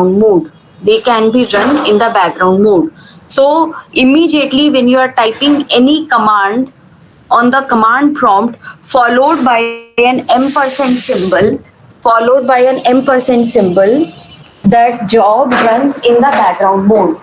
background mode. They can be run in the background mode. So immediately when you are typing any command on the command prompt, followed by an ampersand symbol, that job runs in the background mode.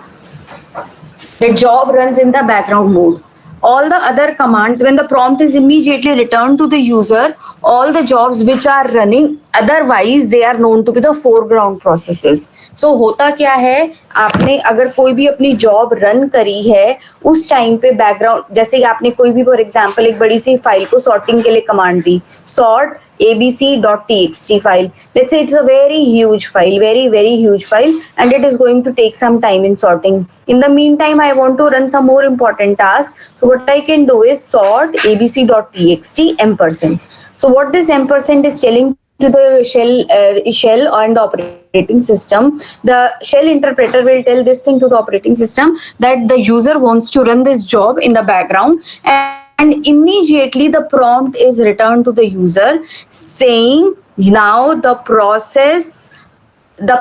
The job runs in the background mode. All the other commands, when the prompt is immediately returned to the user, all the jobs which are running otherwise they are known to be the foreground processes. So होता क्या है, आपने अगर कोई भी अपनी job run करी है उस टाइम पे बैकग्राउंड, जैसे आपने कोई भी फॉर एग्जांपल एक बड़ी सी फाइल को सॉर्टिंग के लिए command the, sort abc.txt file. Let's say it's a very huge file, very huge file, and it is going to take some time in sorting. In the meantime, I want to run some more important tasks. So what I can do is sort abc.txt ampersand. So what this ampersand is telling to the shell and the operating system, the shell interpreter will tell this thing to the operating system that the user wants to run this job in the background, and immediately the prompt is returned to the user saying now the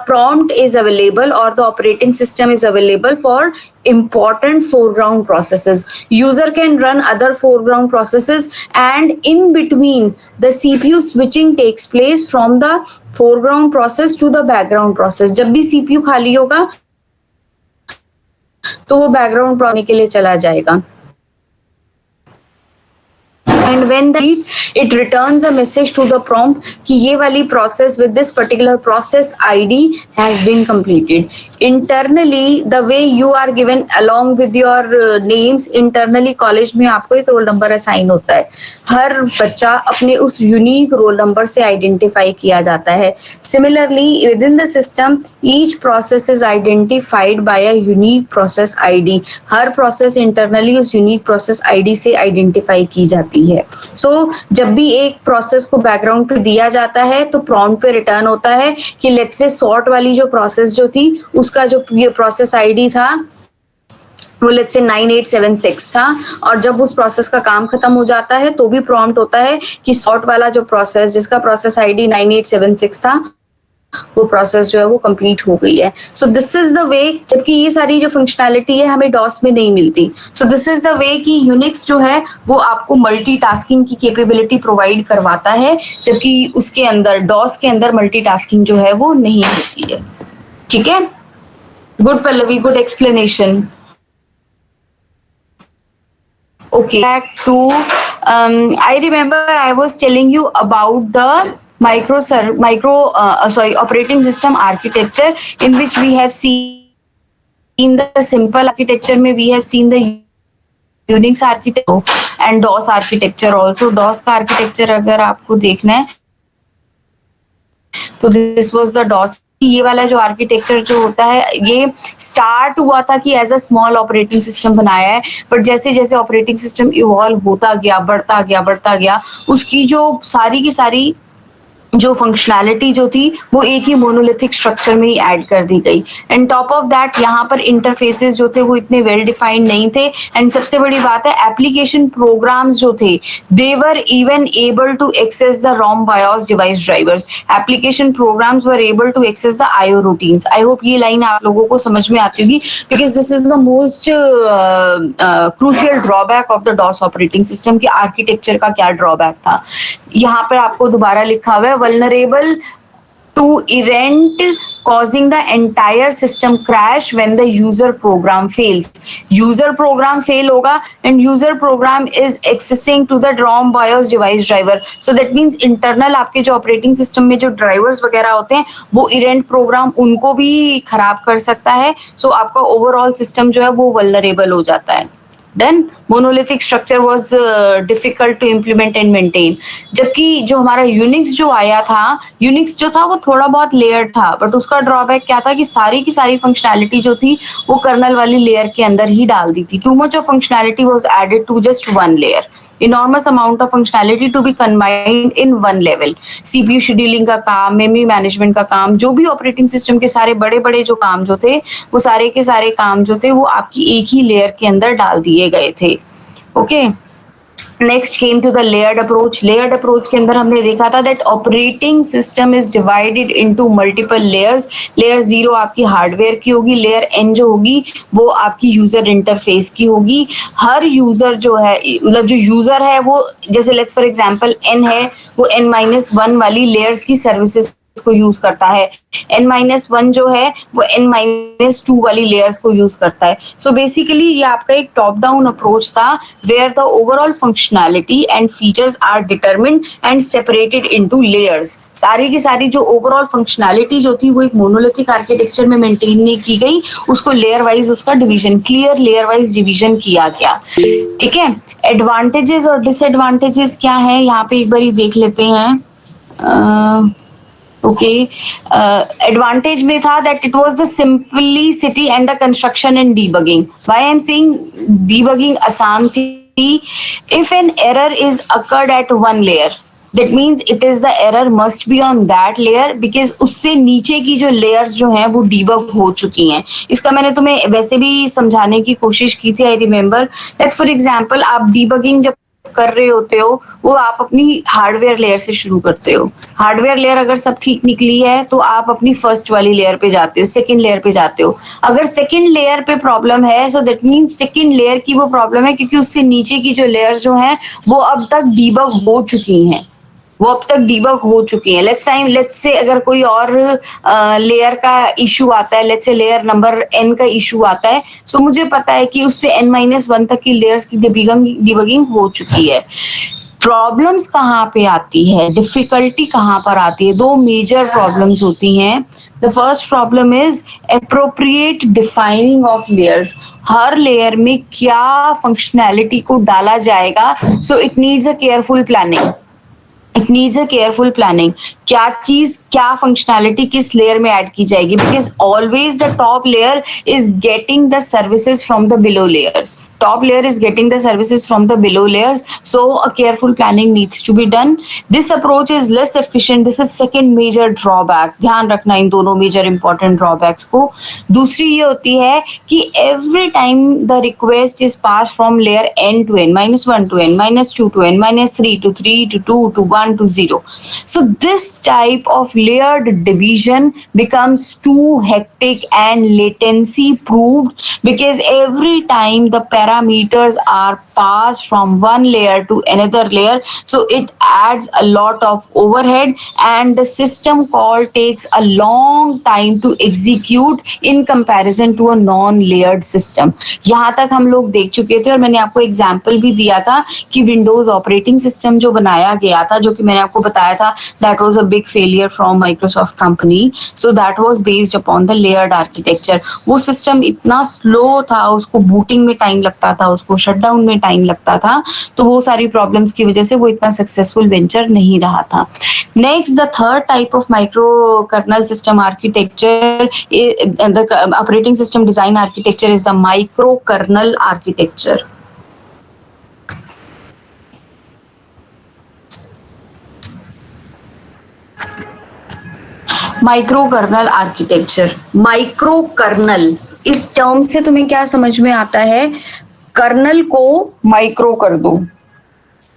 prompt is available, or the operating system is available for important foreground processes. User can run other foreground processes, and in between the CPU switching takes place from the foreground process to the background process. जब भी CPU खाली होगा तो वो background process के लिए चला जाएगा. And when the reads, it returns a message to the prompt कि ये वाली process with this particular process ID has been completed. Internally, the way you are given along with your names, internally college में आपको एक roll number assign होता है. हर बच्चा अपने उस यूनिक रोल नंबर से आइडेंटिफाई किया जाता है. Similarly, within the system, each process is identified by a unique process ID. Her process internally उस unique process ID से आइडेंटिफाई की जाती है. So जब भी एक प्रोसेस को बैकग्राउंड पे दिया जाता है तो प्रॉम्प्ट पे रिटर्न होता है कि लेट्स से सॉर्ट वाली जो प्रोसेस जो थी उसका जो ये प्रोसेस आईडी था वो लेट्स से 9876 था, और जब उस प्रोसेस का काम खत्म हो जाता है तो भी प्रॉम्प्ट होता है कि सॉर्ट वाला जो प्रोसेस जिसका प्रोसेस आईडी 9876 था वो प्रोसेस जो है वो कंप्लीट हो गई है. So this is the way, जबकि ये सारी जो फंक्शनैलिटी है हमें डॉस में नहीं मिलती. सो दिस इज द वे कि यूनिक्स जो है वो आपको मल्टीटास्किंग की कैपेबिलिटी प्रोवाइड करवाता है, जबकि उसके अंदर डॉस के अंदर मल्टीटास्किंग जो है वो नहीं होती है. ठीक है, good Pallavi, good explanation. Okay, back to I remember I was telling you about the operating system architecture, in which we have seen the simple architecture में we have seen the Unix architecture and DOS architecture also. DOS का architecture अगर आपको देखना है तो this was the DOS. ये वाला जो आर्किटेक्चर जो होता है ये स्टार्ट हुआ था कि as a small operating system बनाया है, बट जैसे जैसे ऑपरेटिंग सिस्टम इवॉल्व होता गया, बढ़ता गया, उसकी जो सारी की सारी जो फंक्शनैलिटी जो थी वो एक ही मोनोलिथिक स्ट्रक्चर में ही ऐड कर दी गई. एंड टॉप ऑफ दैट यहाँ पर इंटरफेसेस जो थे वो इतने वेल डिफाइंड नहीं थे. एंड सबसे बड़ी बात है एप्लीकेशन प्रोग्राम्स जो थे they were even able to access the ROM BIOS device drivers. Application programs were able to access the IO routines. I hope ये लाइन आप लोगों को समझ में आती होगी, because this is the most crucial drawback of the DOS operating system की architecture का क्या ड्रॉबैक था. यहाँ पर आपको दोबारा लिखा हुआ है vulnerable to errant causing the entire system crash when the user program fails. User program fail होगा and user program is accessing to the ROM BIOS device driver. So that means internal आपके जो operating system में जो drivers वगैरह होते हैं वो errant program उनको भी खराब कर सकता है. So आपका overall system जो है वो vulnerable हो जाता है. Then monolithic structure was difficult to implement and maintain. जबकि जो हमारा Unix जो आया था, Unix जो था वो थोड़ा बहुत लेयर था, बट उसका ड्रॉबैक क्या था कि सारी की सारी फंक्शनैलिटी जो थी वो कर्नल वाली लेयर के अंदर ही डाल दी थी. Too much of functionality was added to just one layer. Enormous amount of functionality to be combined in one level. CPU scheduling का काम, मेमोरी मैनेजमेंट का काम, जो भी ऑपरेटिंग सिस्टम के सारे बड़े बड़े जो काम जो थे वो सारे के सारे काम जो थे वो आपकी एक ही लेयर के अंदर डाल दिए गए थे. Okay, next came to the layered approach. Layered approach के अंदर हमने देखा था that operating system is divided into multiple layers. Layer 0 आपकी हार्डवेयर की होगी, लेयर n जो होगी वो आपकी यूजर इंटरफेस की होगी। हर यूजर जो है, मतलब जो यूजर है वो, जैसे लेट्स फॉर एग्जांपल n है, वो n-1 वाली लेयर्स की सर्विसेज को यूज करता है। n-1 जो है वो n-2 वाली लेयर्स को यूज करता है। सो बेसिकली ये आपका एक टॉप डाउन अप्रोच था where the overall functionality and features are determined and separated into layers. सारी की सारी जो ओवरऑल फंक्शनैलिटी जो थी वो एक मोनोलिथिक आर्किटेक्चर में मेंटेन नहीं की गई, उसको लेयर वाइज उसका division, clear layer wise division किया गया। ठीक है, एडवांटेजेस और डिसएडवांटेजेस क्या है यहाँ पे एक बार देख लेते हैं। ओके, एडवांटेज में था that it was the simplicity and the construction and debugging. Why I am saying debugging आसान थी, if an error is occurred at one layer that means it is the error must be on that layer because उससे नीचे की जो layers जो हैं वो debug हो चुकी हैं। इसका मैंने तुम्हें वैसे भी समझाने की कोशिश की थी, I remember that for example आप debugging जब कर रहे होते हो वो आप अपनी हार्डवेयर लेयर से शुरू करते हो। हार्डवेयर लेयर अगर सब ठीक निकली है तो आप अपनी फर्स्ट वाली लेयर पे जाते हो, सेकंड लेयर पे जाते हो। अगर सेकंड लेयर पे प्रॉब्लम है so that means second layer की वो प्रॉब्लम है क्योंकि उससे नीचे की जो लेयर्स जो हैं वो अब तक डीबग हो चुकी हैं, वो अब तक डीबग हो चुकी है। लेट्स से अगर कोई और लेयर का इशू आता है, let's say layer number n का इशू आता है, सो मुझे पता है कि उससे n-1 तक की लेयर्स की डिबगिंग हो चुकी है। प्रॉब्लम्स कहाँ पे आती है, डिफिकल्टी कहाँ पर आती है? दो मेजर प्रॉब्लम्स होती हैं। The first problem is appropriate defining of layers. Her layer में क्या फंक्शनैलिटी को डाला जाएगा, so it needs a careful planning. It needs a careful planning. क्या चीज, क्या फंक्शनैलिटी किस लेयर में ऐड की जाएगी, because always the top layer is getting the services from the below layers. Top layer is getting the services from the below layers, so a careful planning needs to be done. This approach is less efficient. This is second major drawback. ध्यान रखना इन दोनों major important drawbacks को। दूसरी ये होती है कि every time the request is passed from layer n to n-1 to n-2 to n-3 to 3 to 2 to 1 to 0. So this type of layered division becomes too hectic and latency proved because every time the parameters are passed from one layer to another layer, so it adds a lot of overhead and the system call takes a long time to execute in comparison to a non-layered system. यहाँ तक हम लोग देख चुके थे और मैंने आपको एग्जाम्पल भी दिया था कि विंडोज ऑपरेटिंग सिस्टम जो बनाया गया था, जो कि मैंने आपको बताया था that was a big failure from Microsoft company, so that was based upon the layered architecture. वो सिस्टम इतना स्लो था, उसको बूटिंग में टाइम लगता था, उसको शटडाउन में टाइम लगता था, तो वो सारी प्रॉब्लम्स की वजह से वो इतना सक्सेसफुल वेंचर नहीं रहा था। Next, the third type of micro kernel system architecture, the operating system design architecture is the micro kernel architecture. Micro kernel architecture. Micro kernel, इस टर्म से तुम्हें क्या समझ में आता है? कर्नल को माइक्रो कर दो,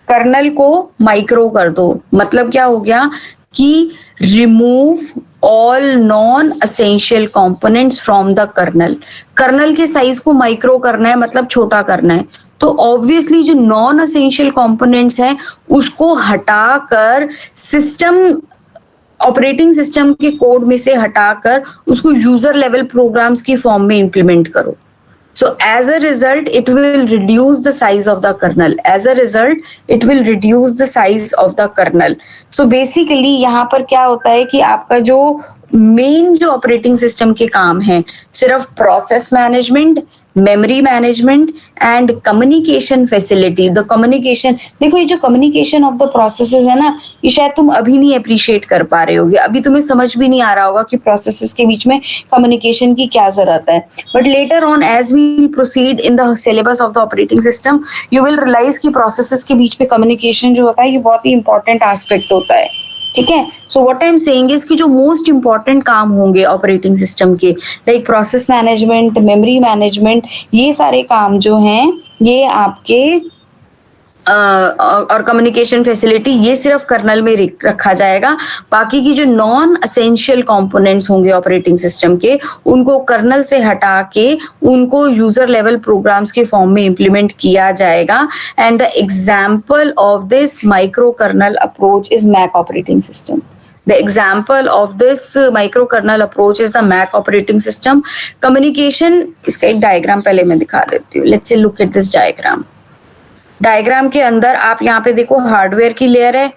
कर्नल को माइक्रो कर दो, मतलब क्या हो गया कि remove all non essential components from the kernel. Kernel के साइज को माइक्रो करना है, मतलब छोटा करना है, तो ऑब्वियसली जो नॉन असेंशियल कंपोनेंट्स हैं उसको हटाकर सिस्टम, ऑपरेटिंग सिस्टम के कोड में से हटाकर उसको यूजर लेवल प्रोग्राम्स की फॉर्म में इंप्लीमेंट करो। So as a result, it will reduce the size of the kernel. As a result, it will reduce the size of the kernel. So basically यहाँ पर क्या होता है कि आपका जो मेन जो ऑपरेटिंग सिस्टम के काम है, सिर्फ process management, memory management and communication facility. The communication, देखो ये जो कम्युनिकेशन ऑफ द प्रोसेसेस है ना, ये शायद तुम अभी नहीं अप्रिशिएट कर पा रहे होगे, अभी तुम्हें समझ भी नहीं आ रहा होगा कि प्रोसेसेस के बीच में कम्युनिकेशन की क्या जरूरत है। But later on as we proceed in the syllabus of the operating system, you will realise कि प्रोसेसेस के बीच में कम्युनिकेशन जो होता है ये बहुत ही इंपॉर्टेंट एस्पेक्ट होता है। ठीक है, so what I am saying is कि जो मोस्ट इंपॉर्टेंट काम होंगे ऑपरेटिंग सिस्टम के, like process management, memory management, ये सारे काम जो हैं ये आपके और कम्युनिकेशन फैसिलिटी, ये सिर्फ कर्नल में रखा जाएगा। बाकी की जो नॉन असेंशियल कंपोनेंट्स होंगे ऑपरेटिंग सिस्टम के, उनको कर्नल से हटा के उनको यूजर लेवल प्रोग्राम्स के फॉर्म में इंप्लीमेंट किया जाएगा। And the example of this micro kernel approach is Mac operating system. The example of this microkernel approach is the Mac operating system. Communication, इसका एक डायग्राम पहले मैं दिखा देती हूँ। Let's say look at this diagram. Diagram के अंदर आप यहाँ पे देखो हार्डवेयर की लेयर है,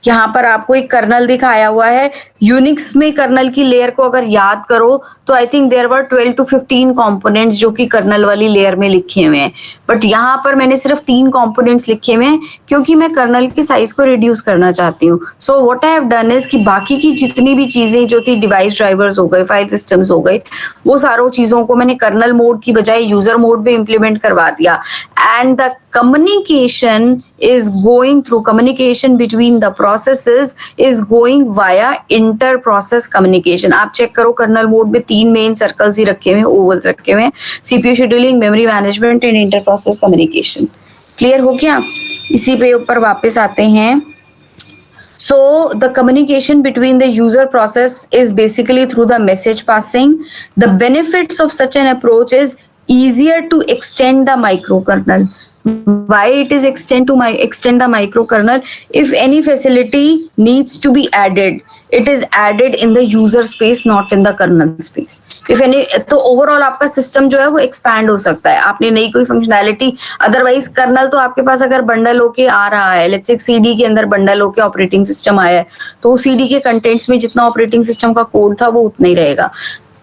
यहाँ पर आपको एक कर्नल दिखाया हुआ है। यूनिक्स में कर्नल की लेयर को अगर याद करो तो I think there were 12 to 15 components जो कि कर्नल वाली लेयर में लिखे हुए हैं, बट यहाँ पर मैंने सिर्फ 3 कंपोनेंट्स लिखे हुए हैं क्योंकि मैं कर्नल के साइज को रिड्यूस करना चाहती हूँ। So what I have done is कि बाकी की जितनी भी चीजें जो थी, डिवाइस ड्राइवर्स हो गए, फाइल सिस्टम्स हो गए, वो सारों चीजों को मैंने कर्नल मोड की बजाय यूजर मोड में इंप्लीमेंट करवा दिया। And the communication is going through, communication between the processes is going via inter process communication। आप चेक करो कर्नल मोड में 3 मेन सर्कल्स ही रखे हुए हैं, ओवल्स रखे हुए हैं, CPU scheduling, memory management and inter process communication. Clear हो गया? इसी पे ऊपर वापस आते हैं। So the communication between the user process is basically through the message passing. The benefits of such an approach is easier to extend the microkernel. Why it is extend the microkernel? If any facility needs to be added, it is added in the user space, not in the kernel space. If any, तो overall आपका system जो है वो expand हो सकता है। आपने नई कोई फंक्शनैलिटी, अदरवाइज कर्नल तो आपके पास अगर बंडल होके आ रहा है, लेट्स से सीडी के अंदर बंडल होके ऑपरेटिंग सिस्टम आया है, तो सीडी के कंटेंट्स में जितना ऑपरेटिंग सिस्टम का कोड था वो उतना ही रहेगा।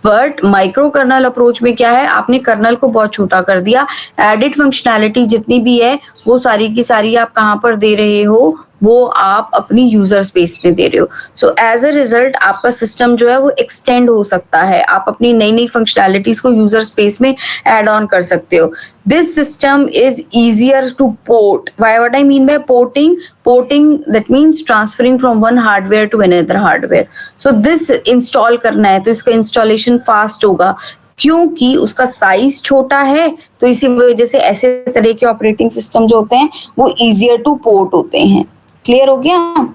बट माइक्रो कर्नल अप्रोच में क्या है, आपने कर्नल को बहुत छोटा कर दिया। एडिड फंक्शनैलिटी जितनी भी है वो सारी की सारी आप कहाँ पर दे रहे हो, वो आप अपनी यूजर स्पेस में दे रहे हो। सो एज अ रिजल्ट आपका सिस्टम जो है वो एक्सटेंड हो सकता है। आप अपनी नई नई फंक्शनैलिटीज को यूजर स्पेस में ऐड ऑन कर सकते हो। This system is easier to port. What I mean by porting? Porting that means transferring from one hardware to another hardware. So this install करना है तो इसका इंस्टॉलेशन फास्ट होगा क्योंकि उसका साइज छोटा है, तो इसी वजह से ऐसे तरह के ऑपरेटिंग सिस्टम जो होते हैं वो इजियर टू पोर्ट होते हैं। क्लियर हो गया?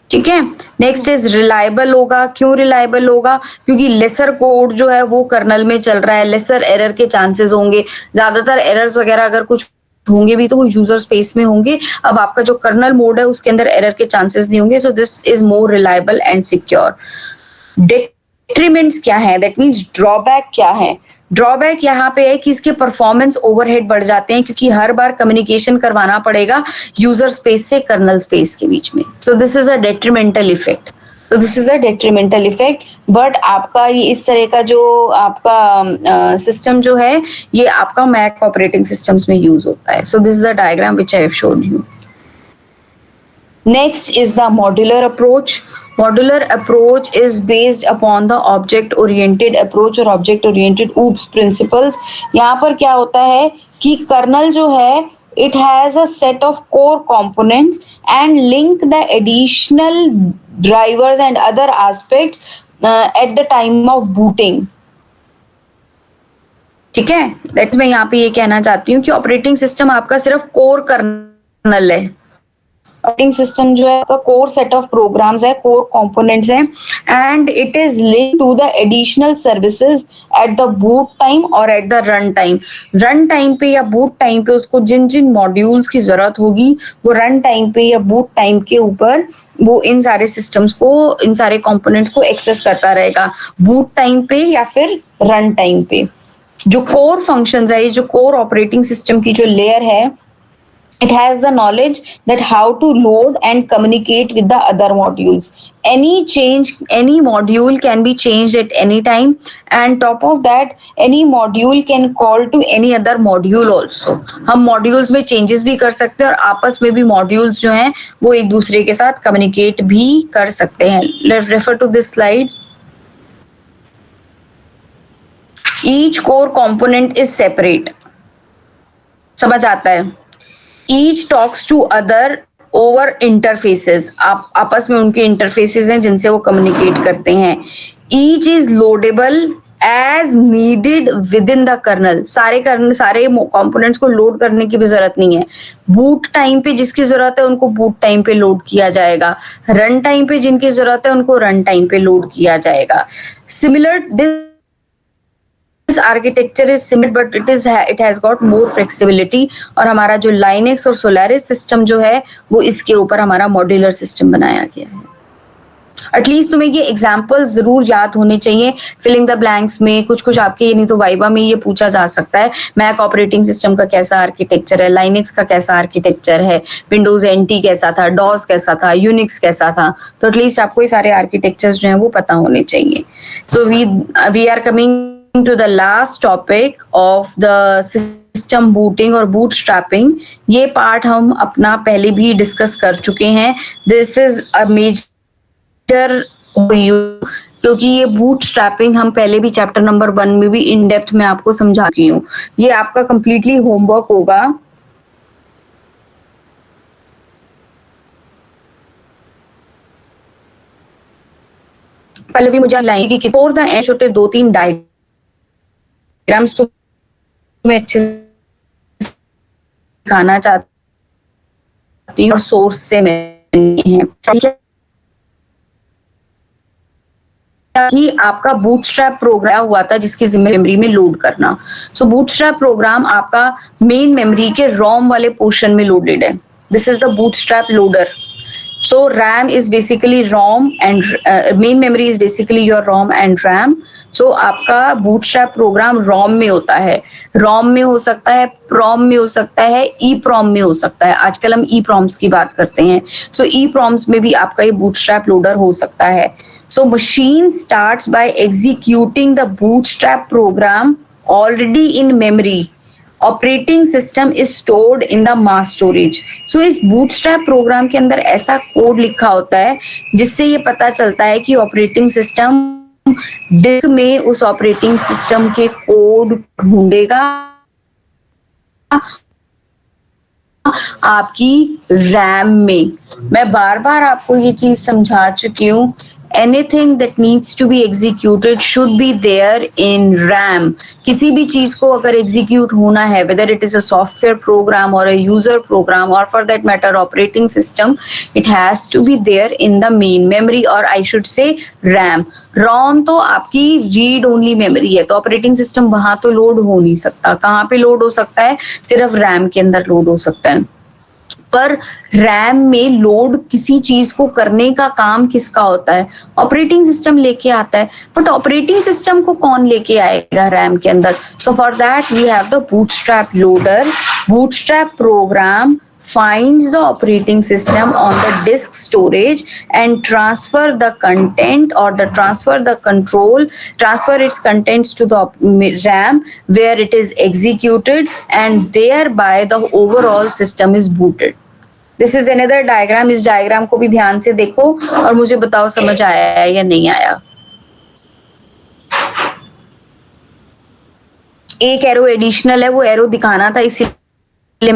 ठीक है। नेक्स्ट इज रिलायबल होगा। क्यों रिलायबल होगा? क्योंकि लेसर कोड जो है वो कर्नल में चल रहा है, लेसर एरर के चांसेस होंगे। ज्यादातर एरर्स वगैरह अगर कुछ होंगे भी तो वो यूजर स्पेस में होंगे। अब आपका जो कर्नल मोड है उसके अंदर एरर के चांसेस नहीं होंगे। So this is more reliable and secure. Detriments क्या है? दैट मीन्स ड्रॉबैक क्या है? ड्रॉबैक यहाँ पे है कि इसके परफॉर्मेंस ओवरहेड बढ़ जाते हैं क्योंकि हर बार कम्युनिकेशन करवाना पड़ेगा यूजर स्पेस से कर्नल स्पेस के बीच में। So this is a detrimental effect. तो this is a detrimental effect. But आपका ये इस तरह का जो आपका सिस्टम जो है ये आपका मैक ऑपरेटिंग सिस्टम्स में यूज होता है। So this is the diagram which I have shown you. Next is the modular approach. Modular approach is based upon the object-oriented approach और object-oriented OOPS principles. यहाँ पर क्या होता है कि kernel जो है it has a set of core components and link the additional drivers and other aspects at the time of booting. ठीक है, दैट्स मैं यहाँ पे ये कहना चाहती हूँ कि ऑपरेटिंग सिस्टम आपका सिर्फ कोर कर्नल है। ऑपरेटिंग सिस्टम जो है आपका कोर सेट ऑफ प्रोग्राम्स है, कोर कंपोनेंट्स हैं, and it is linked to the additional services at the boot time और at the run time. Run time पे या बूट टाइम पे उसको जिन जिन मॉड्यूल्स की जरूरत होगी वो रन टाइम पे या बूट टाइम के ऊपर वो इन सारे सिस्टम्स को, इन सारे कंपोनेंट्स को एक्सेस करता रहेगा, बूट टाइम पे या फिर रन टाइम पे। जो कोर फंक्शंस है, ये जो कोर ऑपरेटिंग सिस्टम की जो लेयर है, it has the knowledge that how to load and communicate with the other modules. Any module can be changed at any time, and top of that any module can call to any other module also. हम modules में changes भी कर सकते हैं और आपस में भी modules जो हैं वो एक दूसरे के साथ communicate भी कर सकते हैं। Let's refer to this slide. Each core component is separate. समझ आता है? Each talks to other over interfaces. आप आपस में उनके इंटरफेसेस हैं जिनसे वो कम्युनिकेट करते हैं। Each is loadable as needed within the kernel. सारे कंपोनेंट्स को लोड करने की भी जरूरत नहीं है। बूट टाइम पे जिसकी जरूरत है उनको बूट टाइम पे लोड किया जाएगा, रन टाइम पे जिनकी जरूरत है उनको रन टाइम पे लोड किया जाएगा। Similar this architecture is similar but it has got more flexibility. और हमारा जो लाइनेक्स और सोलारिस सिस्टम जो है वो इसके ऊपर हमारा मॉड्यूलर सिस्टम बनाया गया है। एटलीस्ट तुम्हें ये एग्जाम्पल जरूर याद होने चाहिए। फिलिंग द ब्लैंक्स में कुछ आपके, नहीं तो वाइवा में ये पूछा जा सकता है, मैक ऑपरेटिंग सिस्टम का कैसा आर्किटेक्चर है, लाइनेक्स का कैसा आर्किटेक्चर है, विंडोज एनटी कैसा था, डॉस कैसा था, यूनिक्स कैसा था। तो एटलीस्ट आपको ये सारे आर्किटेक्चर्स जो हैं वो पता होने चाहिए। So we are coming to the last topic of the system booting और बूट स्ट्रैपिंग। ये पार्ट हम अपना पहले भी डिस्कस कर चुके हैं। दिस इज अ मेजर क्योंकि ये बूट स्ट्रैपिंग हम पहले भी चैप्टर नंबर 1 में भी इन डेप्थ में आपको समझा चुकी हूँ। ये आपका कंप्लीटली होमवर्क होगा। पल्लवी मुझे लाएगी कि फॉर द एंड छोटे 2-3 डायग्राम्स तो मैं अच्छे दिखाना चाहती हूँ और सोर्स से मैंने है कि आपका बूटस्ट्रैप प्रोग्राम हुआ था जिसकी जिम्मेदारी मेमोरी में लोड करना। सो बूटस्ट्रैप प्रोग्राम आपका मेन मेमोरी के रोम वाले पोर्शन में लोडेड है। This is the bootstrap loader. So RAM is basically ROM and main memory is basically your ROM and RAM. So आपका bootstrap program ROM में होता है, ROM में हो सकता है, PROM में हो सकता है, EPROM में हो सकता है। आजकल हम EPROMs की बात करते हैं। So EPROMs में भी आपका ये bootstrap loader हो सकता है। So machine starts by executing the bootstrap program already in memory. Operating system is stored in the mass storage. So इस बूटस्ट्रैप प्रोग्राम के अंदर ऐसा कोड लिखा होता है जिससे ये पता चलता है कि ऑपरेटिंग सिस्टम डिस्क में उस ऑपरेटिंग सिस्टम के कोड ढूंढेगा आपकी रैम में। मैं बार बार आपको ये चीज समझा चुकी हूँ। Anything that needs to be executed should be there in RAM. किसी भी चीज को अगर execute होना है, whether it is a software program or a user program or for that matter operating system, it has to be there in the main memory or I should say RAM. ROM तो आपकी read only memory है, तो operating system वहां तो load हो नहीं सकता। कहाँ पे लोड हो सकता है? सिर्फ RAM के अंदर लोड हो सकता है। पर रैम में लोड किसी चीज को करने का काम किसका होता है? ऑपरेटिंग सिस्टम लेके आता है। बट ऑपरेटिंग सिस्टम को कौन लेके आएगा रैम के अंदर? So for that we have the bootstrap loader. Bootstrap program finds the operating system on the disk storage and transfer the content or transfer its contents to the RAM where it is executed and thereby the overall system is booted. This is another diagram. इस diagram को भी ध्यान से देखो और मुझे बताओ समझ आया है या नहीं आया। एक एरो एडिशनल है, वो एरो दिखाना था इसीलिए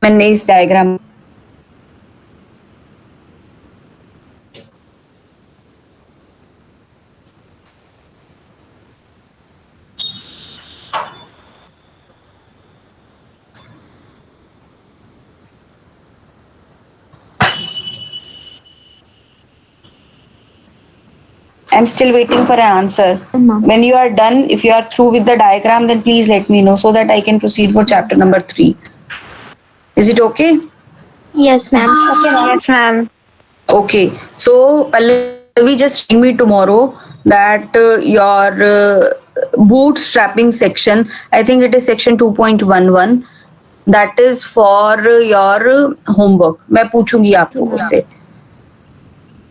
मैंने इस diagram I'm still waiting for an answer. When you are done, if you are through with the diagram, then please let me know so that I can proceed for chapter number 3. Is it okay? Yes, ma'am. Okay, yes, ma'am. Okay. So, Pallavi, just bring me tomorrow that your bootstrapping section, I think it is section 2.11, that is for your homework. मैं पूछूंगी आप लोगों से।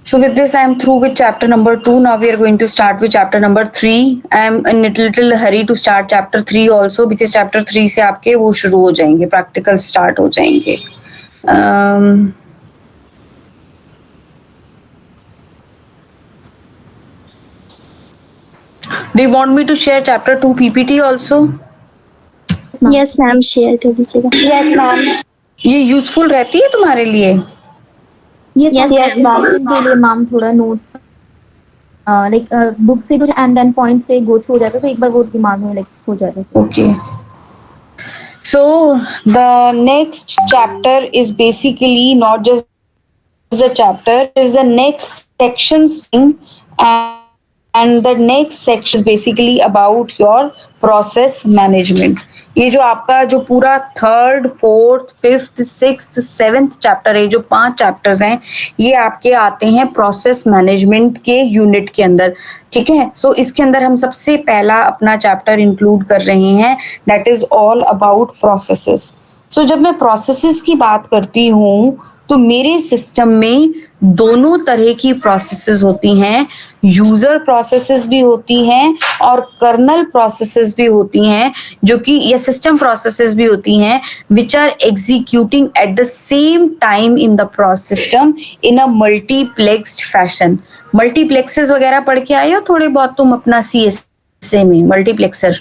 So with this, I am through with chapter number 2. Now we are going to start with chapter number 3. I am in a little hurry to start chapter 3 also because chapter 3 से आपके वो शुरू हो जाएंगे, practical start हो जाएंगे। Do you want me to share chapter 2 PPT also? Yes, ma'am. Share कर दीजिएगा। Yes, ma'am. ये useful रहती है तुम्हारे लिए? Yes, ma'am. के लिए मैम थोड़ा नोट लाइक बुक से कुछ एंड देन पॉइंट से गो थ्रू हो जाता है, तो एक बार वो दिमाग में लाइक हो जाता है. Okay. So the next chapter is basically not just the chapter, is the next sections and the next section is basically about your process management. ये जो आपका जो पूरा third, fourth, fifth, sixth, seventh chapter है, जो 5 chapters हैं, ये आपके आते हैं प्रोसेस मैनेजमेंट के यूनिट के अंदर. ठीक है. सो इसके अंदर हम सबसे पहला अपना चैप्टर इंक्लूड कर रहे हैं, that is all about processes. So जब मैं प्रोसेसेस की बात करती हूँ तो मेरे सिस्टम में दोनों तरह की प्रोसेसेस होती हैं. यूजर प्रोसेसेस भी होती हैं और कर्नल प्रोसेसेस भी होती हैं, जो कि ये सिस्टम प्रोसेसेस भी होती हैं, which are executing at the same time in the process system in a multiplexed fashion. Multiplexes वगैरह पढ़ के आए हो थोड़े बहुत तुम अपना CSA में? मल्टीप्लेक्सर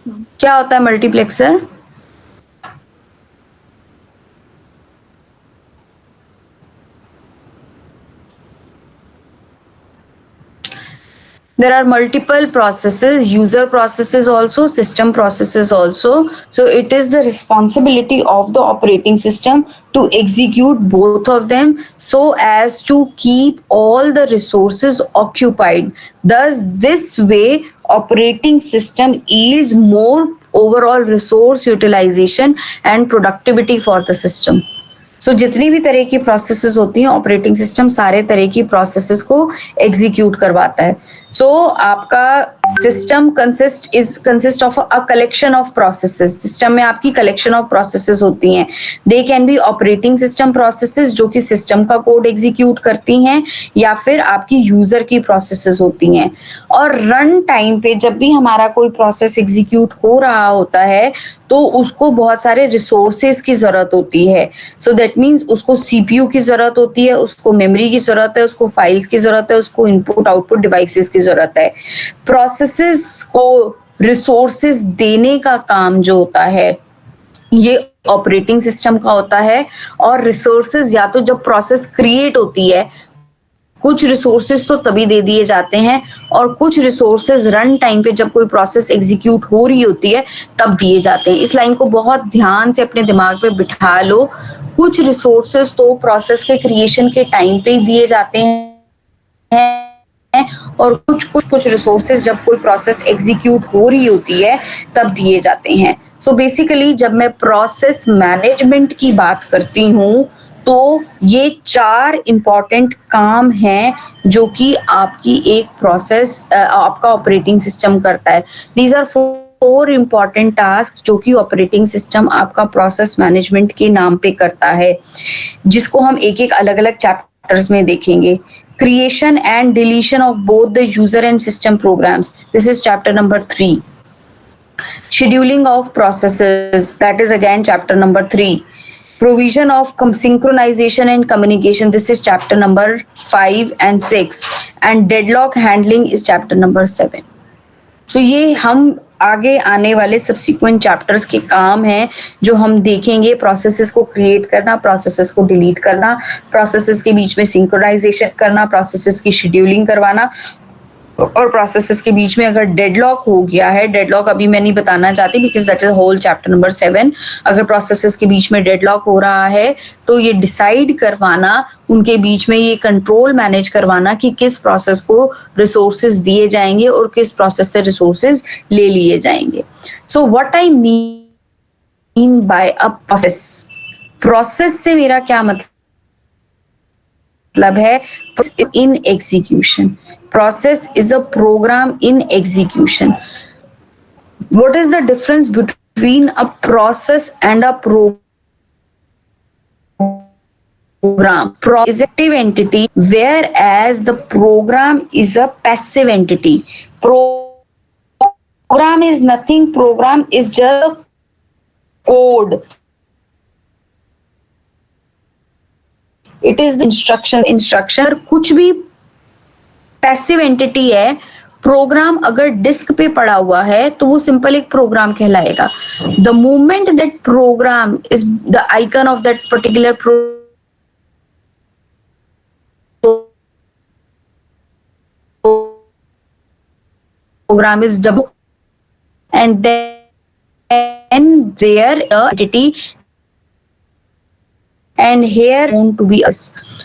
क्या होता है? Multiplexer there are multiple processes, user processes also, system processes also. So it is the responsibility of the operating system to execute both of them so as to keep all the resources occupied. Thus this way operating system yields more overall resource utilization and productivity for the system. सो जितनी भी तरह की processes होती हैं, operating system सारे तरह की processes को एग्जीक्यूट करवाता है. सो आपका system consist of a collection of processes. System में आपकी कलेक्शन ऑफ प्रोसेसेस होती हैं. They can be operating system processes जो कि सिस्टम का कोड एग्जीक्यूट करती हैं, या फिर आपकी यूजर की प्रोसेसेस होती हैं. और रन टाइम पे जब भी हमारा कोई प्रोसेस एग्जीक्यूट हो रहा होता है तो उसको बहुत सारे रिसोर्सेज की जरूरत होती है. सो दैट मीन्स उसको CPU की जरूरत होती है, उसको मेमोरी की जरूरत है, उसको फाइल्स की जरूरत है, उसको इनपुट आउटपुट डिवाइसेस की जरूरत है. प्रोसेसेस को रिसोर्सेज देने का काम जो होता है ये ऑपरेटिंग सिस्टम का होता है. और रिसोर्सेज या तो जब प्रोसेस क्रिएट होती है, कुछ रिसोर्सेज तो तभी दे दिए जाते हैं, और कुछ रिसोर्सेज रन टाइम पे जब कोई प्रोसेस एग्जीक्यूट हो रही होती है तब दिए जाते हैं. इस लाइन को बहुत ध्यान से अपने दिमाग में बिठा लो. कुछ रिसोर्सेज तो प्रोसेस के क्रिएशन के टाइम पे दिए जाते हैं, और कुछ रिसोर्सेज जब कोई प्रोसेस एग्जीक्यूट हो रही होती है तब दिए जाते हैं. सो बेसिकली जब मैं प्रोसेस मैनेजमेंट की बात करती हूँ तो ये 4 इंपॉर्टेंट काम हैं जो कि आपकी एक प्रोसेस आपका ऑपरेटिंग सिस्टम करता है. दीज आर 4 इंपॉर्टेंट टास्क जो कि ऑपरेटिंग सिस्टम आपका प्रोसेस मैनेजमेंट के नाम पे करता है, जिसको हम एक एक अलग अलग चैप्टर्स में देखेंगे. Creation and deletion of both the user and system programs, this is chapter number 3. Scheduling of processes, that is again chapter number 3. Provision of synchronization and communication, this is chapter number 5 and 6. And deadlock handling is chapter number 7. So ये हम आगे आने वाले subsequent chapters के काम हैं जो हम देखेंगे. प्रोसेसेस को क्रिएट करना, प्रोसेसेस को डिलीट करना, प्रोसेसेस के बीच में सिंक्रोनाइजेशन करना, प्रोसेसेस की शेड्यूलिंग करवाना, और प्रोसेसेस के बीच में अगर डेडलॉक हो गया है, डेडलॉक अभी मैं नहीं बताना चाहती because that is whole chapter number 7. अगर प्रोसेसेस के बीच में डेडलॉक हो रहा है तो ये डिसाइड करवाना, उनके बीच में ये कंट्रोल मैनेज करवाना कि किस प्रोसेस को रिसोर्सेज दिए जाएंगे और किस प्रोसेस से रिसोर्सेज ले लिए जाएंगे. So what I mean bye a process, process से मेरा क्या मतलब है? In execution. Process is a program in execution. What is the difference between a process and a program? Process is an active entity, whereas the program is a passive entity. Program is nothing. Program is just a code. It is the instruction. Instruction कुछ भी passive entity है. Programme अगर disc पे पड़ा हुआ है तो वो सिंपल एक प्रोग्राम कहलाएगा. The moment that program is the icon of that particular program is double, and then there entity, and here known to be us.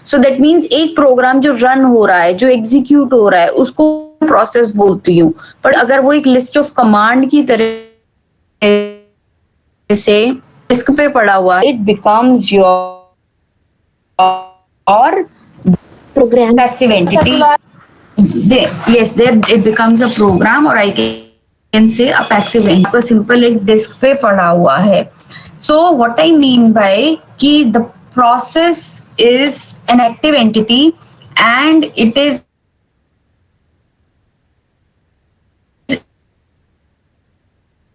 So that means एक प्रोग्राम जो रन हो रहा है, जो एग्जीक्यूट हो रहा है, उसको प्रोसेस बोलती हूँ. पर अगर वो एक लिस्ट ऑफ कमांड की तरह से डिस्क पे पड़ा हुआ, it becomes your Program. passive entity. There it becomes a program, or I can say a passive entity. आपका सिंपल एक डिस्क पे पड़ा हुआ है. So what I mean by कि the process is an active entity and it is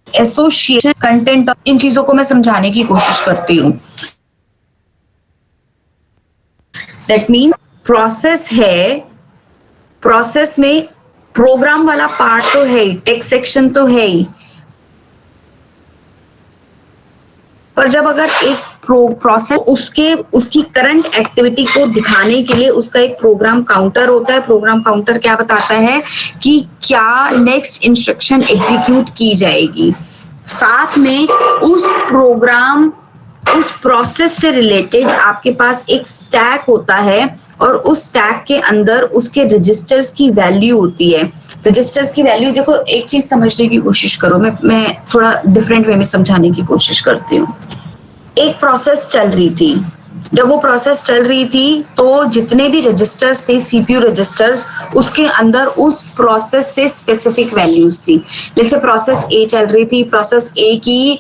association content. इन चीजों को मैं समझाने की कोशिश करती हूँ. That means प्रोसेस है, प्रोसेस में प्रोग्राम वाला पार्ट तो है ही, टेक्स्ट सेक्शन तो है ही, पर जब अगर एक प्रोसेस उसकी करंट एक्टिविटी को दिखाने के लिए उसका एक प्रोग्राम काउंटर होता है. प्रोग्राम काउंटर क्या बताता है कि क्या नेक्स्ट इंस्ट्रक्शन एग्जीक्यूट की जाएगी. साथ में उस प्रोसेस से रिलेटेड आपके पास एक स्टैक होता है और उस स्टैक के अंदर उसके रजिस्टर्स की वैल्यू होती है. रजिस्टर्स की वैल्यू देखो, एक चीज समझने की कोशिश करो, मैं थोड़ा डिफरेंट वे में समझाने की कोशिश करती हूँ. एक प्रोसेस चल रही थी. जब वो प्रोसेस चल रही थी तो जितने भी रजिस्टर्स थे, सीपीयू रजिस्टर्स, उसके अंदर उस प्रोसेस से स्पेसिफिक वैल्यूज थी. जैसे प्रोसेस ए चल रही थी, प्रोसेस ए की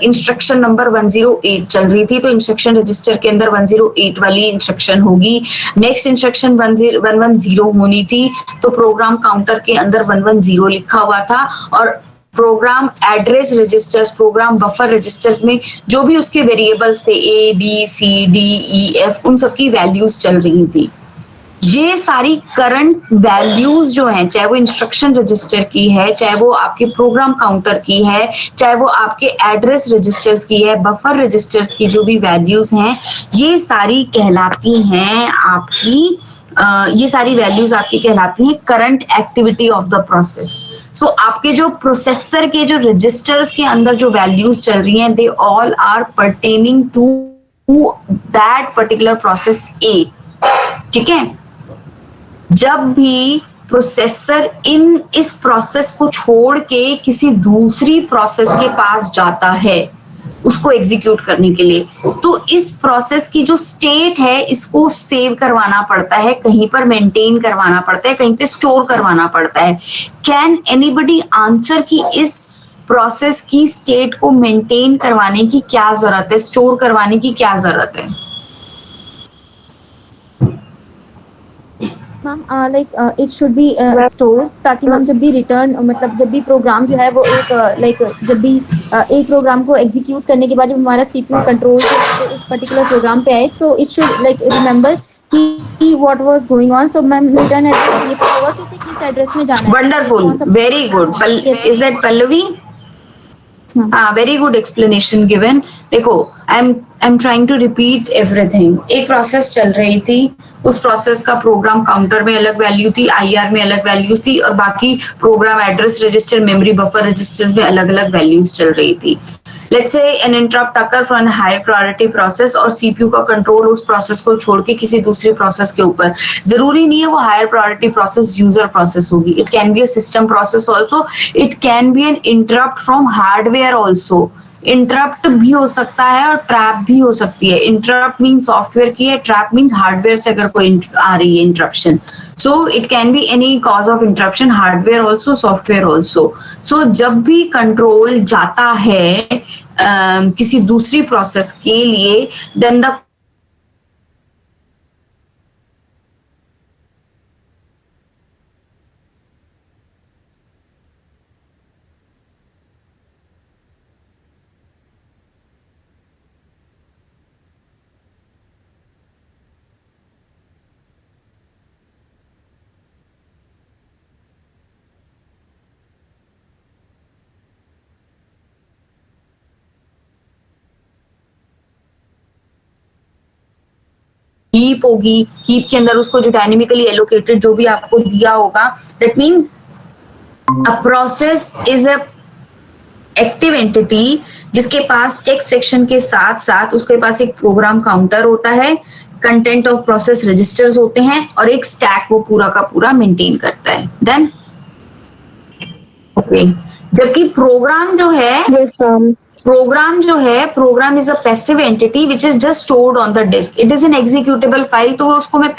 इंस्ट्रक्शन नंबर 108 चल रही थी, तो इंस्ट्रक्शन रजिस्टर के अंदर 108 वाली इंस्ट्रक्शन होगी. नेक्स्ट इंस्ट्रक्शन 110 होनी थी, तो प्रोग्राम काउंटर के अंदर 110 लिखा हुआ था. और program address registers, program buffer registers में जो भी उसके वेरिएबल्स थे, A B C D E F, उन सबकी वैल्यूज चल रही थी. ये सारी करंट वैल्यूज जो हैं, चाहे वो इंस्ट्रक्शन रजिस्टर की है, चाहे वो आपके प्रोग्राम काउंटर की है, चाहे वो आपके एड्रेस रजिस्टर्स की है, बफर रजिस्टर्स की जो भी वैल्यूज हैं, ये सारी कहलाती हैं आपकी ये सारी वैल्यूज आपकी कहलाती हैं current activity of the process. So आपके जो प्रोसेसर के जो रजिस्टर्स के अंदर जो वैल्यूज चल रही हैं, they all are pertaining to that particular process A. ठीक है. जब भी प्रोसेसर इस प्रोसेस को छोड़ के किसी दूसरी प्रोसेस के पास जाता है उसको एग्जीक्यूट करने के लिए, तो इस प्रोसेस की जो स्टेट है इसको सेव करवाना पड़ता है, कहीं पर मेंटेन करवाना पड़ता है, कहीं पे स्टोर करवाना पड़ता है. कैन एनीबडी आंसर कि इस प्रोसेस की स्टेट को मेंटेन करवाने की क्या जरूरत है, स्टोर करवाने की क्या जरूरत है? Ma'am it should be store, ताकि मैम जब भी रिटर्न, मतलब जब भी प्रोग्राम जो है वो एक जब भी एक प्रोग्राम को एग्जीक्यूट करने के बाद जब हमारा सीपीयू कंट्रोल उस पर्टिकुलर प्रोग्राम पे आए, तो इट शुड रिमेंबर कि what was going on. So ma'am return address ये पता होगा कि इसे किस एड्रेस में जाना है. Wonderful, very good. Is that Pallavi? Very good explanation given. देखो, I am trying to repeat everything. एक प्रोसेस चल रही थी, उस प्रोसेस का प्रोग्राम काउंटर में अलग वैल्यू थी, आईआर में अलग वैल्यूज थी, और बाकी program address register, memory buffer registers में अलग अलग वैल्यूज चल रही थी. Let's say an interrupt occur for a higher priority process, और सीपीयू का कंट्रोल उस प्रोसेस को छोड़ के किसी दूसरी प्रोसेस के ऊपर. जरूरी नहीं है वो higher priority process user process होगी. It can be a system process also, it can be an interrupt from hardware also. Interrupt भी हो सकता है और ट्रैप भी हो सकती है. इंटरप्ट मीन सॉफ्टवेयर की है, ट्रैप मीन हार्डवेयर से अगर कोई आ रही है interruption. So it can be any cause of interruption, hardware also, software also. So जब भी कंट्रोल जाता है किसी दूसरी प्रोसेस के लिए, देन द हीप होगी, हीप के अंदर उसको जो डायनेमिकली एलोकेटेड जो भी आपको दिया होगा, that means A process is a active entity जिसके पास टेक्स्ट सेक्शन के साथ साथ उसके पास एक प्रोग्राम काउंटर होता है, कंटेंट ऑफ प्रोसेस रजिस्टर्स होते हैं और एक स्टैक वो पूरा का पूरा मेंटेन करता है। देन ओके, जबकि program program is a passive entity which is just stored on the disk, it is an executable file. तो उसको मैं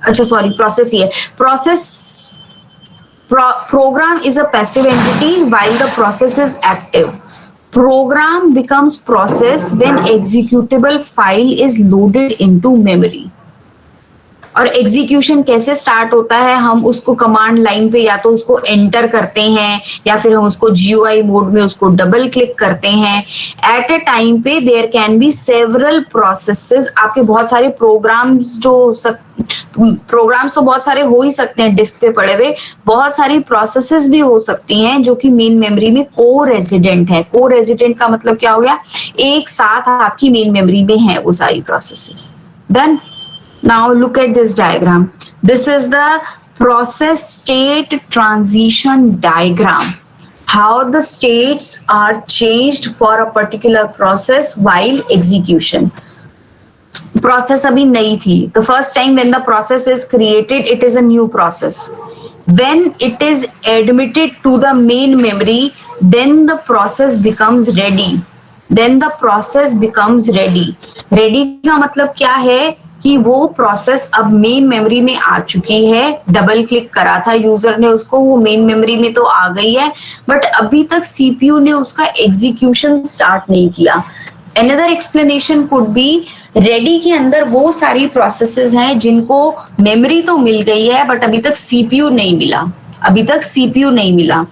प्रोसेस ही है। Program is a passive entity while the process is active. Program becomes process when executable file is loaded into memory. और execution कैसे start होता है, हम उसको कमांड लाइन पे या तो उसको एंटर करते हैं या फिर हम उसको GUI मोड में उसको डबल क्लिक करते हैं। एट अ टाइम पे there can be several processes, आपके बहुत सारे प्रोग्राम्स तो बहुत सारे हो ही सकते हैं डिस्क पे पड़े हुए, बहुत सारी प्रोसेसेस भी हो सकती हैं जो कि मेन मेमोरी में को रेजिडेंट है। को रेजिडेंट का मतलब क्या हो गया, एक साथ आपकी मेन मेमोरी में है वो सारी processes. Then now look at this diagram. This is the process state transition diagram. How the states are changed for a particular process while execution. Process अभी नई थी. The first time when the process is created, it is a new process. When it is admitted to the main memory, then the process becomes ready. Ready का मतलब क्या है कि वो process अब मेन मेमोरी में आ चुकी है, डबल क्लिक करा था यूजर ने उसको, वो मेन मेमोरी में तो आ गई है, बट अभी तक सीपीयू ने उसका एग्जीक्यूशन स्टार्ट नहीं किया। Another explanation could be ready के अंदर वो सारी प्रोसेसेस हैं जिनको मेमोरी तो मिल गई है बट अभी तक सीपीयू नहीं मिला।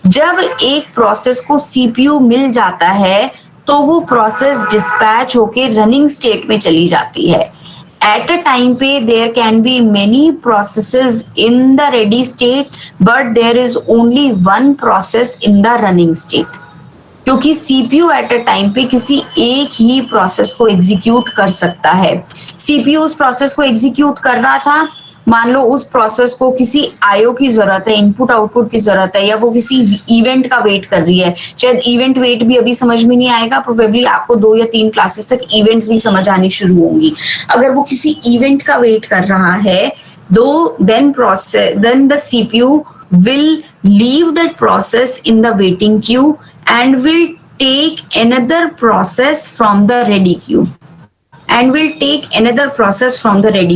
जब एक प्रोसेस को सीपीयू मिल जाता है तो वो प्रोसेस डिस्पैच होके रनिंग स्टेट में चली जाती है। At a time पे there can be many processes in the ready state, but there is only one process in the running state. क्योंकि CPU at a time पे किसी एक ही प्रोसेस को एग्जीक्यूट कर सकता है। CPU उस प्रोसेस को एग्जीक्यूट कर रहा था, मान लो उस प्रोसेस को किसी IO की जरूरत है, इनपुट आउटपुट की जरूरत है, या वो किसी इवेंट का वेट कर रही है। शायद इवेंट वेट भी अभी समझ में नहीं आएगा, प्रोबेबली आपको 2 या 3 क्लासेस तक इवेंट्स भी समझ आनी शुरू होंगी। अगर वो किसी इवेंट का वेट कर रहा है then the CPU will leave that process in the waiting queue and will take another process from the ready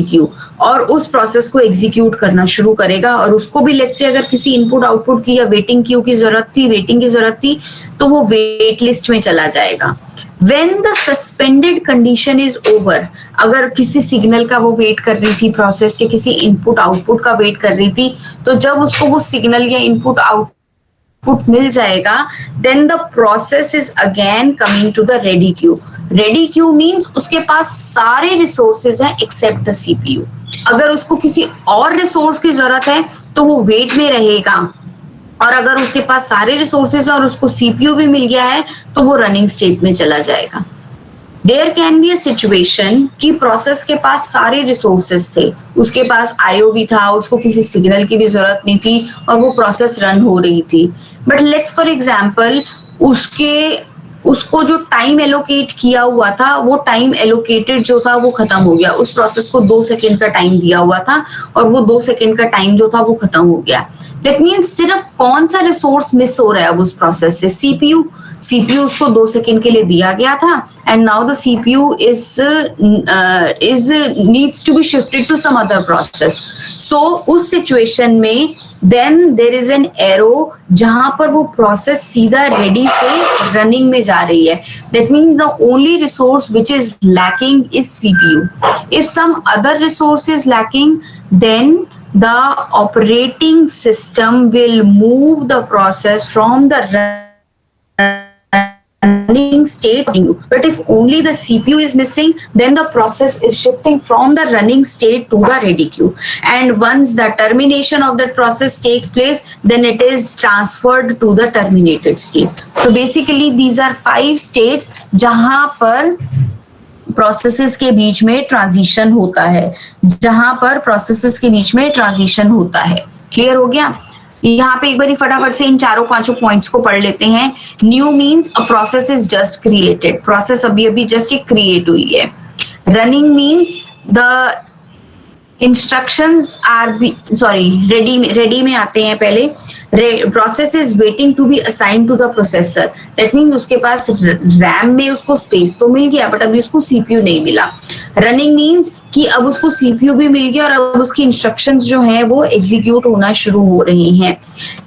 queue. और उस प्रोसेस को एग्जीक्यूट करना शुरू करेगा और उसको भी लेट्स से अगर किसी इनपुट आउटपुट की या वेटिंग की जरूरत थी तो वो वेट लिस्ट में चला जाएगा। When the suspended condition is over, अगर किसी सिग्नल का वो वेट कर रही थी प्रोसेस या किसी इनपुट आउटपुट का वेट कर रही थी, तो जब उसको वो सिग्नल या इनपुट आउटपुट मिल जाएगा, then the process is again coming to the ready queue. Ready queue means उसके पास सारे रिसोर्सेज हैं एक्सेप्ट द सीपीयू। अगर उसको किसी और रिसोर्स की जरूरत है तो वो वेट में रहेगा, और अगर उसके पास सारे रिसोर्सेज और उसको सीपीयू भी मिल गया है तो वो रनिंग स्टेट में चला जाएगा। There can be a situation कि प्रोसेस के पास सारे रिसोर्सेज थे, उसके पास आईओ भी था, उसको किसी सिग्नल की भी जरूरत नहीं थी और वो प्रोसेस रन हो रही थी, बट लेट्स फॉर एग्जांपल उसको जो टाइम एलोकेट किया हुआ था, वो टाइम एलोकेटेड जो था वो खत्म हो गया। उस प्रोसेस को 2 सेकंड का टाइम दिया हुआ था और वो 2 सेकंड का टाइम जो था वो खत्म हो गया। दैट मीन्स सिर्फ कौन सा रिसोर्स मिस हो रहा है अब उस प्रोसेस से, सीपीयू उसको 2 सेकंड के लिए दिया गया था and now the CPU is needs to be shifted to some other process. So उस सिचुएशन में then there is an arrow जहां पर वो प्रोसेस सीधा रेडी से रनिंग में जा रही है। That means the only resource which is lacking is CPU. If some other resource is lacking, then the operating system will move the process from the running state. But if only the CPU is missing, then the process is shifting from the running state to the ready queue. And once the termination of that process takes place, then it is transferred to the terminated state. So basically these are 5 states जहां पर processes के बीच में transition होता है, clear हो गया? यहाँ पे एक बार फटाफट से इन चारों पांचों पॉइंट्स को पढ़ लेते हैं। New means a process is just created, process अभी अभी जस्ट एक क्रिएट हुई है। Running means the instructions are be ready में आते हैं पहले। Process is waiting to be assign to the processor, that means उसके पास रैम में उसको स्पेस तो मिल गया बट अभी उसको सीपीयू नहीं मिला। रनिंग मीन्स कि अब उसको सीपीयू भी मिल गया और अब उसकी इंस्ट्रक्शंस जो हैं वो एग्जीक्यूट होना शुरू हो रही हैं।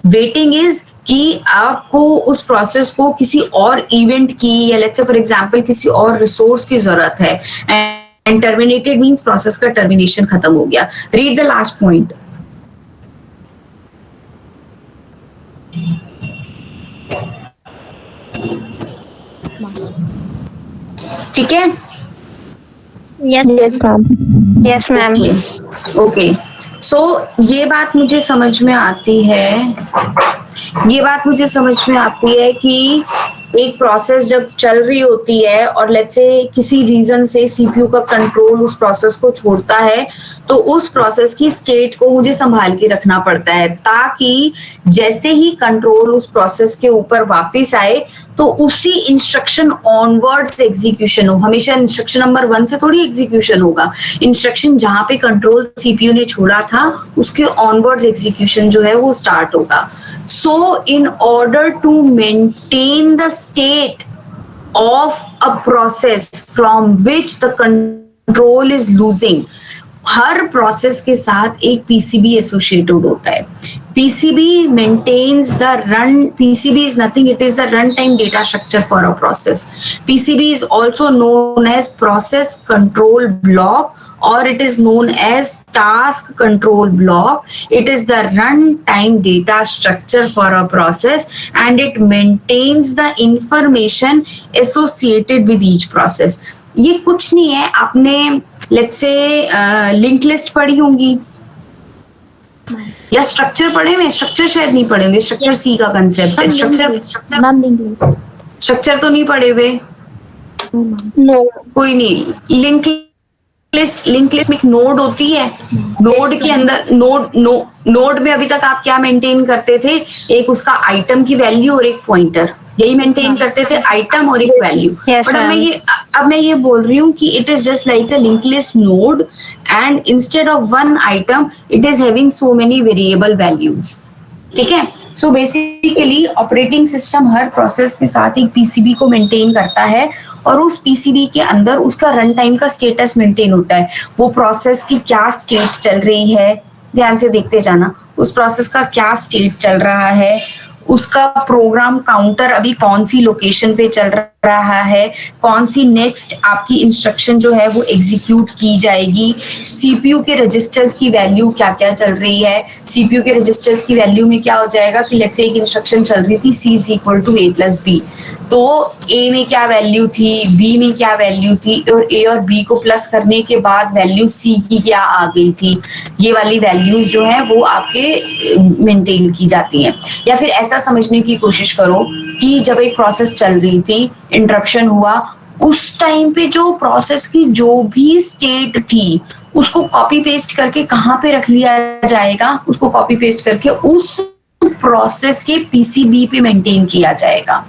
वेटिंग इज कि आपको उस प्रोसेस को किसी और इवेंट की या लेट्स से फॉर एग्जांपल किसी और रिसोर्स की जरूरत है। एंड टर्मिनेटेड मीन्स प्रोसेस का टर्मिनेशन खत्म हो गया। Read the last point. ठीक है? Yes, yes, ma'am. ओके, सो ये बात मुझे समझ में आती है, कि एक प्रोसेस जब चल रही होती है और लेट्स से किसी रीजन से सीपीयू का कंट्रोल उस प्रोसेस को छोड़ता है, तो उस प्रोसेस की स्टेट को मुझे संभाल के रखना पड़ता है ताकि जैसे ही कंट्रोल उस प्रोसेस के ऊपर वापस आए तो उसी इंस्ट्रक्शन ऑनवर्ड्स एग्जीक्यूशन हो। हमेशा इंस्ट्रक्शन नंबर 1 से थोड़ी एग्जीक्यूशन होगा, इंस्ट्रक्शन जहां पे कंट्रोल सीपीयू ने छोड़ा था उसके ऑनवर्ड्स एग्जीक्यूशन जो है वो स्टार्ट होगा। So in order to maintain the state of a process from which the control is losing, her process के साथ एक पीसीबी एसोसिएटेड होता है। PCB maintains the run. PCB is nothing, it is the runtime data structure for a process. PCB is also known as process control block, or it is known as task control block. It is the runtime data structure for a process and it maintains the information associated with each process. ये कुछ नहीं है, आपने let's say link list पढ़ी होंगी या structure पढ़े हुए? स्ट्रक्चर शायद नहीं पढ़े होंगे, स्ट्रक्चर सी का कंसेप्ट है। स्ट्रक्चर तो नहीं पढ़े हुए? कोई नहीं, लिंक लिस्ट में एक नोड होती है, नोड के अंदर नोड में अभी तक आप क्या मेंटेन करते थे? एक उसका आइटम की वैल्यू और एक पॉइंटर, यही मेंटेन करते थे, आइटम और एक वैल्यू। बट अब मैं ये बोल रही हूँ कि it is just like a link list node and instead of one item it is having so many variable values. ठीक है? सो बेसिकली ऑपरेटिंग सिस्टम हर प्रोसेस के साथ एक पीसीबी को मेंटेन करता है और उस पीसीबी के अंदर उसका रन टाइम का स्टेटस मेंटेन होता है। वो प्रोसेस की क्या स्टेट चल रही है, ध्यान से देखते जाना, उस प्रोसेस का क्या स्टेट चल रहा है, उसका प्रोग्राम काउंटर अभी कौन सी लोकेशन पे चल रहा है, कौन सी नेक्स्ट आपकी इंस्ट्रक्शन जो है वो एग्जीक्यूट की जाएगी, सीपीयू के रजिस्टर्स की वैल्यू क्या क्या चल रही है। सीपीयू के रजिस्टर्स की वैल्यू में क्या हो जाएगा कि लेट्स से एक इंस्ट्रक्शन चल रही थी C is equal to A plus B, तो A में क्या वैल्यू थी, B में क्या वैल्यू थी और A और B को प्लस करने के बाद वैल्यू C की क्या आ गई थी, ये वाली वैल्यूज जो है वो आपके मेंटेन की जाती हैं। या फिर ऐसा समझने की कोशिश करो कि जब एक प्रोसेस चल रही थी, इंटरप्शन हुआ, उस टाइम पे जो प्रोसेस की जो भी स्टेट थी उसको कॉपी पेस्ट करके कहाँ पे रख लिया जाएगा? उसको कॉपी पेस्ट करके उस प्रोसेस के पीसीबी पे मेंटेन किया जाएगा।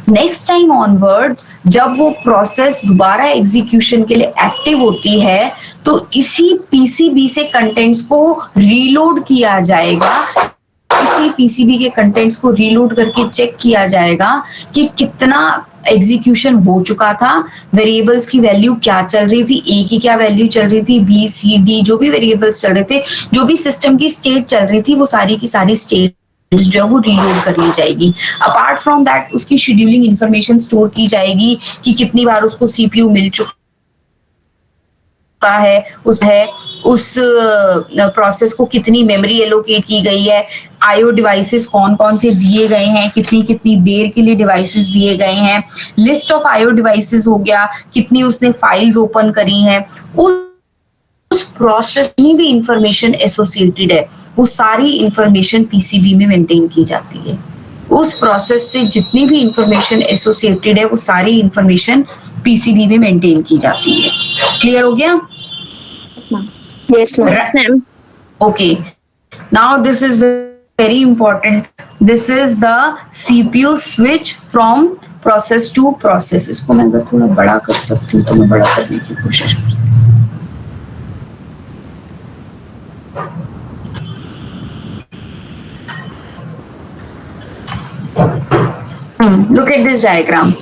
नेक्स्ट टाइम ऑनवर्ड्स जब वो प्रोसेस दोबारा एग्जीक्यूशन के लिए एक्टिव होती है तो इसी पीसीबी से कंटेंट्स को रीलोड किया जाएगा। इसी पीसीबी के कंटेंट्स को रीलोड करके चेक किया जाएगा कि कितना एग्जीक्यूशन हो चुका था, वेरिएबल्स की वैल्यू क्या चल रही थी, ए की क्या वैल्यू चल रही थी, बी सी डी जो भी वेरिएबल्स चल रहे थे, जो भी सिस्टम की स्टेट चल रही थी वो सारी की सारी स्टेट जो है वो रीलोड कर ली जाएगी। अपार्ट फ्रॉम दैट उसकी शेड्यूलिंग इंफॉर्मेशन स्टोर की जाएगी कि कितनी बार उसको सीपीयू मिल चुका है, उस प्रोसेस को कितनी मेमोरी एलोकेट की गई है, आईओ डिवाइसेस कौन कौन से दिए गए हैं, कितनी कितनी देर के लिए डिवाइसेस दिए गए हैं, लिस्ट ऑफ आईओ डिवाइसेस हो गया, कितनी उसने फाइल्स ओपन करी हैं, उस प्रोसेस में भी इंफॉर्मेशन एसोसिएटेड है, वो सारी इंफॉर्मेशन पीसीबी में मेंटेन की जाती है। उस प्रोसेस से जितनी भी इंफॉर्मेशन एसोसिएटेड है वो सारी इंफॉर्मेशन पीसीबी में मेंटेन की जाती है। क्लियर हो गया? Yes, ma'am. Okay, Now this is very important. This is the CPU switch from process to process. इसको मैं अगर थोड़ा बड़ा कर सकती हूँ तो मैं बड़ा करने की कोशिश करूँ. Look at this diagram.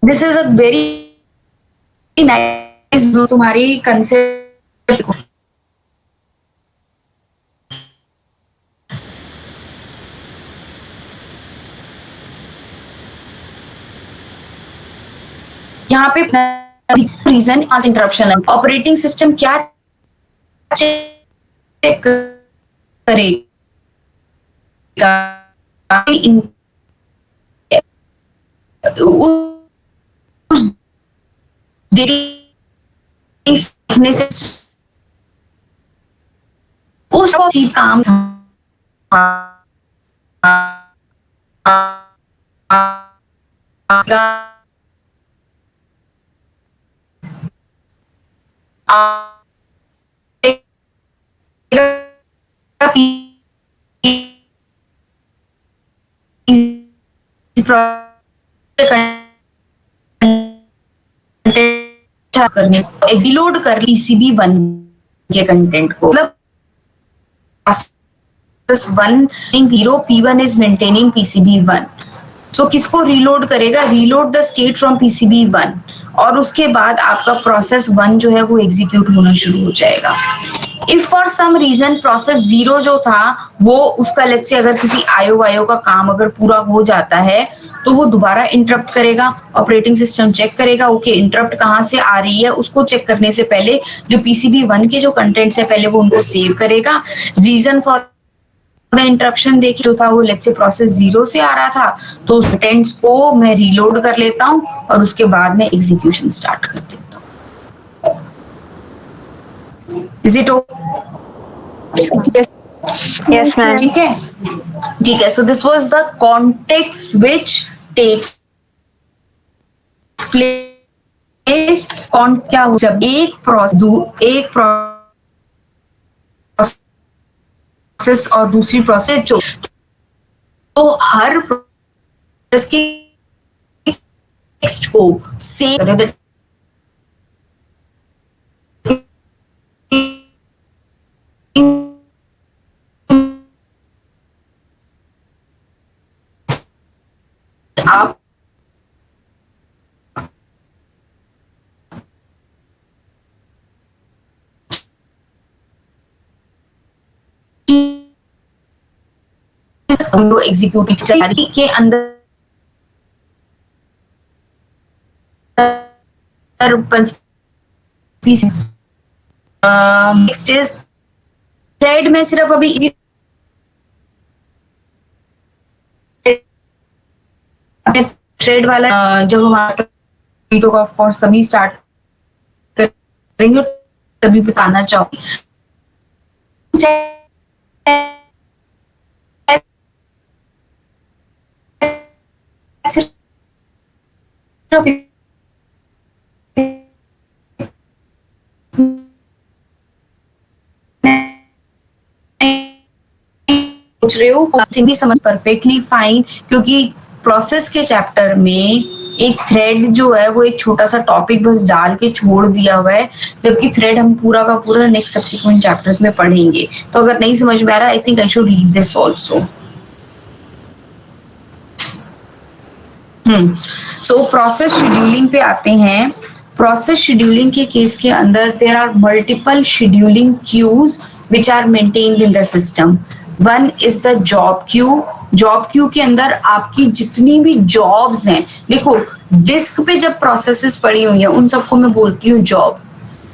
This is a very nice जो तुम्हारी concept यहाँ पे रीजन आज इंटरप्शन है. ऑपरेटिंग सिस्टम क्या चेक करेगा सीखने से उसको काम करने एक्सलोड कर पीसीबी 1 के कंटेंट को. मतलब process 1 0 P1 is maintaining PCB 1. सो किसको रीलोड करेगा? Reload the state from PCB 1 और उसके बाद आपका प्रोसेस 1 जो है वो एग्जीक्यूट होना शुरू हो जाएगा. If for some reason process 0 जो था वो उसका लेट्स से अगर किसी आईओ का काम अगर पूरा हो जाता है तो वो दोबारा इंटरप्ट करेगा. ऑपरेटिंग सिस्टम चेक करेगा ओके इंटरप्ट कहाँ से आ रही है. उसको चेक करने से पहले जो पीसीबी 1 के जो कंटेंट्स है पहले वो उनको सेव करेगा. रीजन फॉर द इंटरप्शन देखिए जो था वो लेट्स से प्रोसेस 0 से आ रहा था तो उस कंटेंट्स को मैं रीलोड कर लेता हूँ और उसके बाद मैं एग्जीक्यूशन स्टार्ट कर देता हूँ. Is it Yes, ma'am. ठीक है ठीक है. So this was the context which takes place on क्या हो जब एक प्रोसेस और दूसरी प्रोसेस जो तो हर प्रोसेस के टेक्स्ट को सेव करें. आप एग्जीक्यूटिव तैयारी के अंदर नेक्स्ट इज थ्रेड में सिर्फ अभी थ्रेड वाला जब हमारा वीडियो का ऑफ कोर्स तभी स्टार्ट करेंगे तभी बताना चाहूंगी. सोच रहे हो भी समझ परफेक्टली फाइन क्योंकि प्रोसेस के चैप्टर में एक थ्रेड जो है वो एक छोटा सा टॉपिक बस डाल के छोड़ दिया हुआ है जबकि थ्रेड हम पूरा का पूरा नेक्स्ट सब्सिक्वेंट चैप्टर्स में पढ़ेंगे. तो अगर नहीं समझ में आ रहा I think I should leave this also. So process scheduling पे आते हैं. प्रोसेस शेड्यूलिंग के केस के अंदर there are multiple scheduling queues which are maintained in the system. One is the job queue. Job queue के अंदर आपकी जितनी भी जॉब्स हैं देखो डिस्क पे जब प्रोसेसेस पड़ी हुई हैं उन सबको मैं बोलती हूँ जॉब.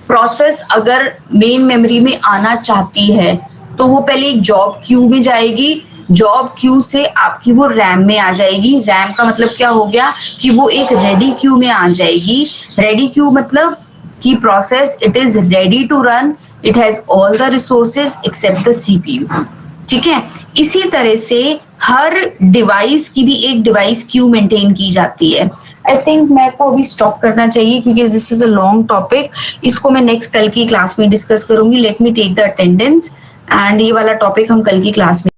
प्रोसेस अगर मेन मेमोरी में आना चाहती है तो वो पहले एक जॉब क्यू में जाएगी. जॉब क्यू से आपकी वो रैम में आ जाएगी. रैम का मतलब क्या हो गया कि वो एक रेडी क्यू में आ जाएगी. रेडी क्यू मतलब कि process it is ready to run. It has all the resources except the CPU. ठीक है. इसी तरह से हर डिवाइस की भी एक डिवाइस क्यू मेंटेन की जाती है। आई थिंक मैं को अभी स्टॉप करना चाहिए क्योंकि this is a long topic. इसको मैं नेक्स्ट कल की क्लास में डिस्कस करूंगी। Let me take the attendance and ये वाला टॉपिक हम कल की क्लास में